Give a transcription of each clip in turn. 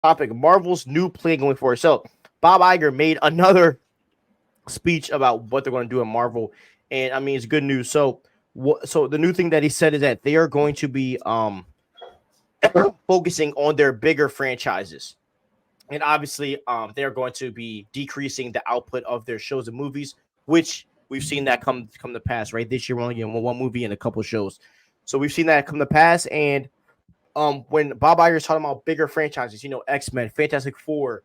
topic, Marvel's new plan going forward. So Bob Iger made another speech about what they're going to do in Marvel, and I mean it's good news. So so the new thing that he said is that they are going to be focusing on their bigger franchises. And obviously, they're going to be decreasing the output of their shows and movies, which we've seen that come to pass. Right, this year we're only getting one movie and a couple of shows, so we've seen that come to pass. And when Bob Iger is talking about bigger franchises, X-Men, Fantastic Four,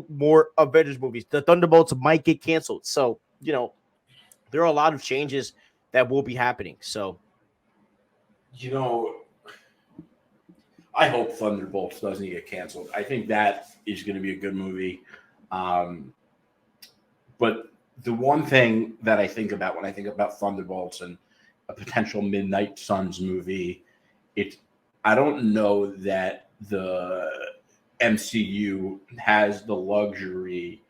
more Avengers movies, the Thunderbolts might get canceled. So there are a lot of changes that will be happening. So You know, I hope Thunderbolts doesn't get canceled. I think that is going to be a good movie. But the one thing that I think about when I think about Thunderbolts and a potential Midnight Suns movie, I don't know that the MCU has the luxury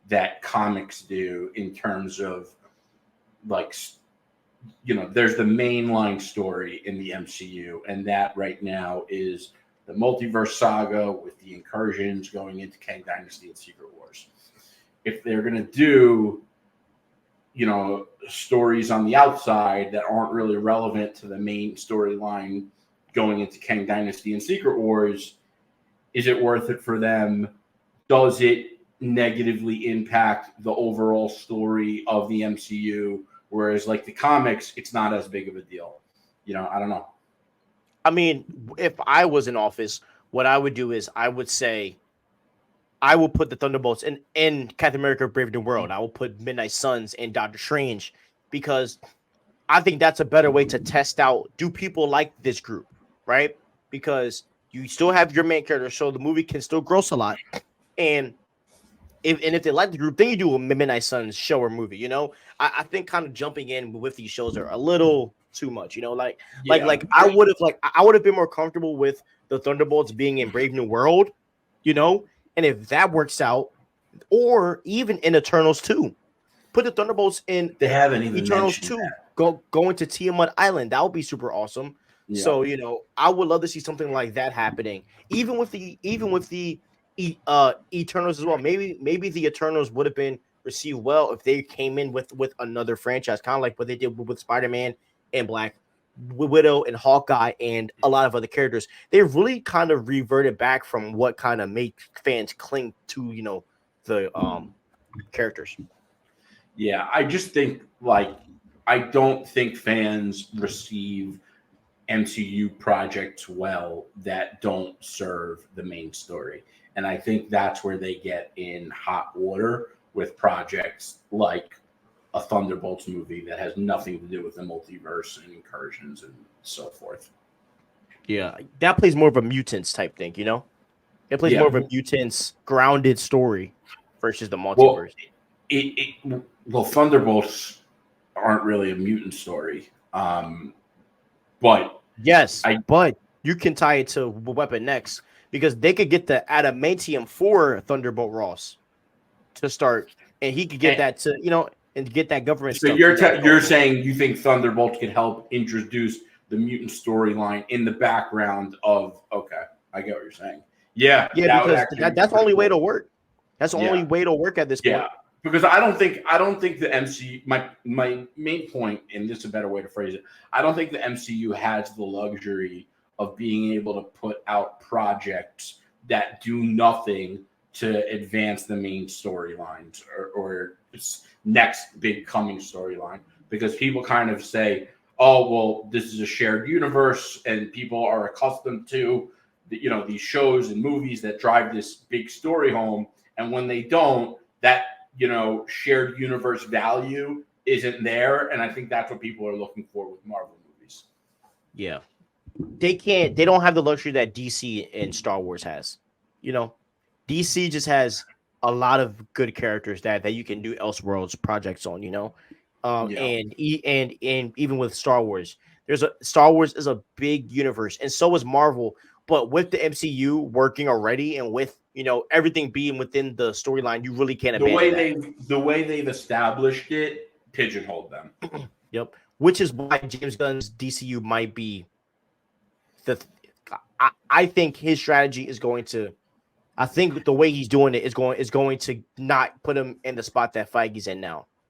that comics do in terms of there's the mainline story in the MCU, and that right now is the multiverse saga with the incursions going into Kang Dynasty and Secret Wars. If they're going to do, stories on the outside that aren't really relevant to the main storyline going into Kang Dynasty and Secret Wars, is it worth it for them? Does it negatively impact the overall story of the MCU? Whereas, like the comics, it's not as big of a deal. I don't know. I mean, if I was in office, what I would do is I would say I will put the Thunderbolts in Captain America: Brave New World. I will put Midnight Suns and Doctor Strange because I think that's a better way to test out, do people like this group, right? Because you still have your main character, so the movie can still gross a lot. And if they like the group, then you do a Midnight Suns show or movie. I think kind of jumping in with these shows are a little too much. I would have been more comfortable with the Thunderbolts being in Brave New World, and if that works out, or even in Eternals 2, put the Thunderbolts in. They haven't even Eternals 2. Going to Tiamat Island, that would be super awesome. Yeah. So I would love to see something like that happening, even with the Eternals as well. Maybe the Eternals would have been received well if they came in with another franchise, kind of like what they did with Spider-Man and Black Widow and Hawkeye and a lot of other characters. They really kind of reverted back from what kind of made fans cling to the characters. Yeah, I just think I don't think fans receive MCU projects well that don't serve the main story. And I think that's where they get in hot water with projects like a Thunderbolts movie that has nothing to do with the multiverse and incursions and so forth. Yeah, that plays more of a mutants type thing, It plays more of a mutants grounded story versus the multiverse. Well, Thunderbolts aren't really a mutant story. But but you can tie it to Weapon X because they could get the adamantium for Thunderbolt Ross to start, and he could get that to and get that government. So you're saying you think Thunderbolts could help introduce the mutant storyline in the background of? Okay, I get what you're saying. Yeah, because that's the only way to work. That's the only way to work at this point. Yeah, because I don't think the MCU. My main point, and this is a better way to phrase it, I don't think the MCU has the luxury of being able to put out projects that do nothing to advance the main storylines or next big coming storyline, because people kind of say, oh, well, this is a shared universe and people are accustomed to these shows and movies that drive this big story home. And when they don't, that, shared universe value isn't there. And I think that's what people are looking for with Marvel movies. Yeah. They don't have the luxury that DC and Star Wars has. DC just has a lot of good characters that you can do Elseworlds projects on, and even with Star Wars, Star Wars is a big universe, and so is Marvel. But with the MCU working already, and with everything being within the storyline, you really can't abandon the way they've established it, pigeonholed them. Yep, which is why James Gunn's DCU might be I think his strategy is going to I think the way he's doing it is going to not put him in the spot that Feige's in now.